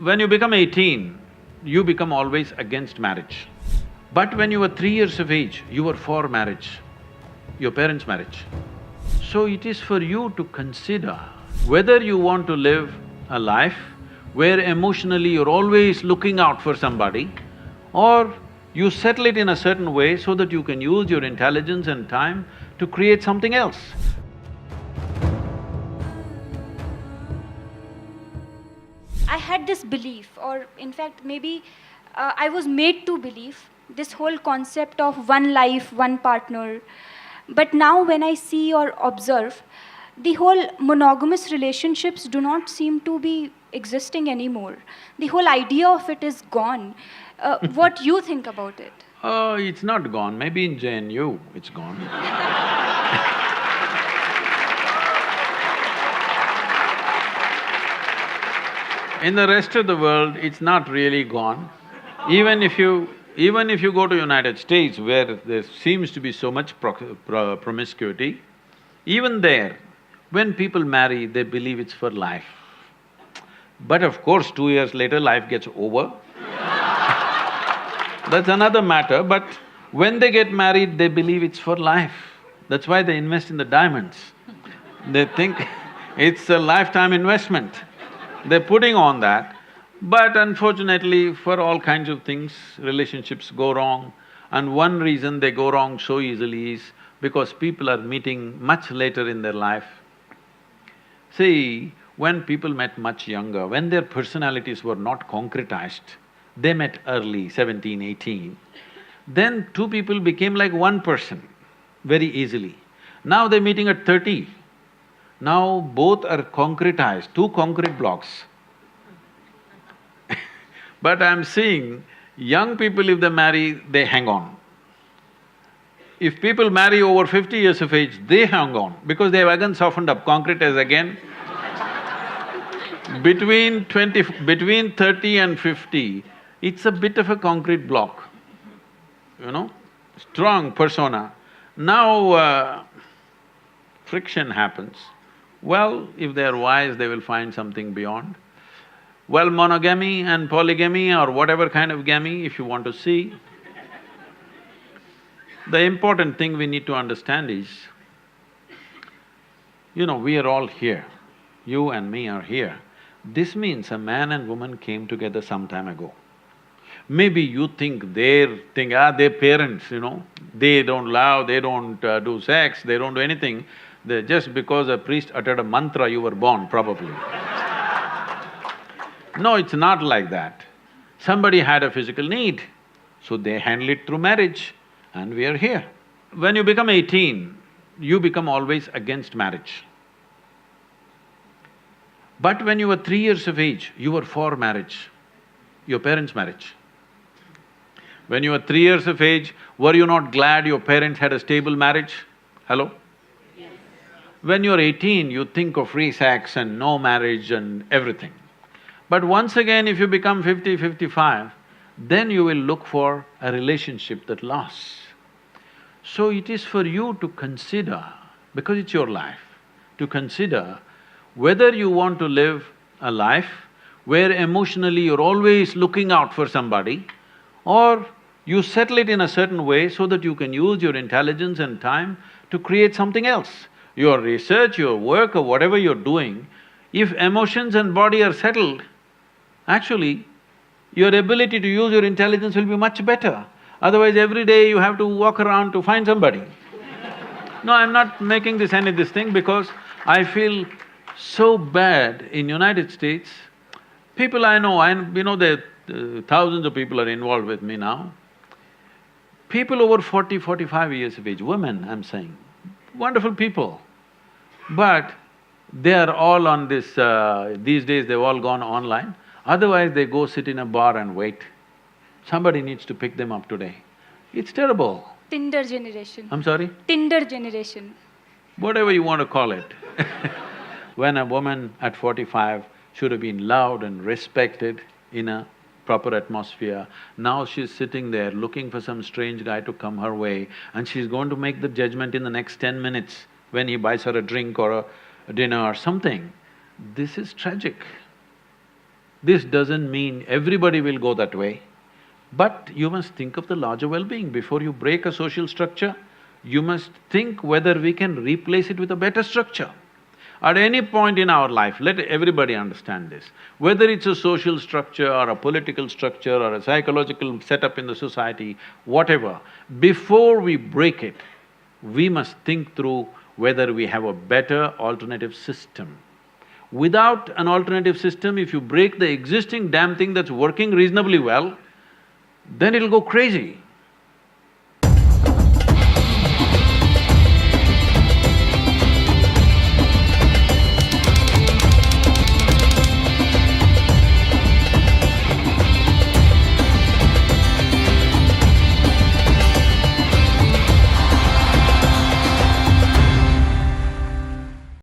When you become 18, you become always against marriage. But when you were 3 years of age, you were for marriage, your parents' marriage. So it is for you to consider whether you want to live a life where emotionally you're always looking out for somebody, or you settle it in a certain way so that you can use your intelligence and time to create something else. I had this belief, or in fact maybe I was made to believe this whole concept of one life, one partner. But now when I see or observe, the whole monogamous relationships do not seem to be existing anymore. The whole idea of it is gone. What you think about it? Oh, it's not gone, maybe in JNU it's gone. In the rest of the world, it's not really gone. Even if you go to United States where there seems to be so much promiscuity, even there, when people marry, they believe it's for life. But of course, 2 years later, life gets over. That's another matter, but when they get married, they believe it's for life. That's why they invest in the diamonds. They think it's a lifetime investment. They're putting on that, but unfortunately, for all kinds of things, relationships go wrong. And one reason they go wrong so easily is because people are meeting much later in their life. See, when people met much younger, when their personalities were not concretized, they met early, 17, 18, then two people became like one person very easily. Now they're meeting at 30. Now both are concretized, two concrete blocks. But I'm seeing young people, if they marry, they hang on. If people marry over 50 years of age, they hang on because they have again softened up, concrete is again. Between 30 and 50, it's a bit of a concrete block, strong persona. Now, friction happens. Well, if they are wise, they will find something beyond. Well, monogamy and polygamy or whatever kind of gamy, if you want to see, the important thing we need to understand is, we are all here, you and me are here. This means a man and woman came together some time ago. Maybe you think their parents, they don't love, they don't do sex, they don't do anything. Just because a priest uttered a mantra, you were born, probably. No, it's not like that. Somebody had a physical need, so they handle it through marriage, and we are here. When you become 18, you become always against marriage. But when you were 3 years of age, you were for marriage, your parents' marriage. When you were 3 years of age, were you not glad your parents had a stable marriage? Hello? Yes. When you're 18, you think of free sex and no marriage and everything. But once again, if you become 50, 55, then you will look for a relationship that lasts. So it is for you to consider, because it's your life, to consider whether you want to live a life where emotionally you're always looking out for somebody, or you settle it in a certain way so that you can use your intelligence and time to create something else. Your research, your work or whatever you're doing, if emotions and body are settled, actually, your ability to use your intelligence will be much better. Otherwise, every day you have to walk around to find somebody. No, I'm not making this thing because I feel so bad in United States. People I know, thousands of people are involved with me now. People over 40, 45 years of age, women I'm saying, wonderful people. But they are all on this… these days they've all gone online. Otherwise, they go sit in a bar and wait. Somebody needs to pick them up today. It's terrible. Tinder generation. I'm sorry? Tinder generation. Whatever you want to call it. When a woman at 45 should have been loved and respected in a proper atmosphere, now she's sitting there looking for some strange guy to come her way, and she's going to make the judgment in the next 10 minutes when he buys her a drink or a dinner or something. This is tragic. This doesn't mean everybody will go that way, but you must think of the larger well-being. Before you break a social structure, you must think whether we can replace it with a better structure. At any point in our life, let everybody understand this, whether it's a social structure or a political structure or a psychological setup in the society, whatever, before we break it, we must think through whether we have a better alternative system. Without an alternative system, if you break the existing damn thing that's working reasonably well, then it'll go crazy.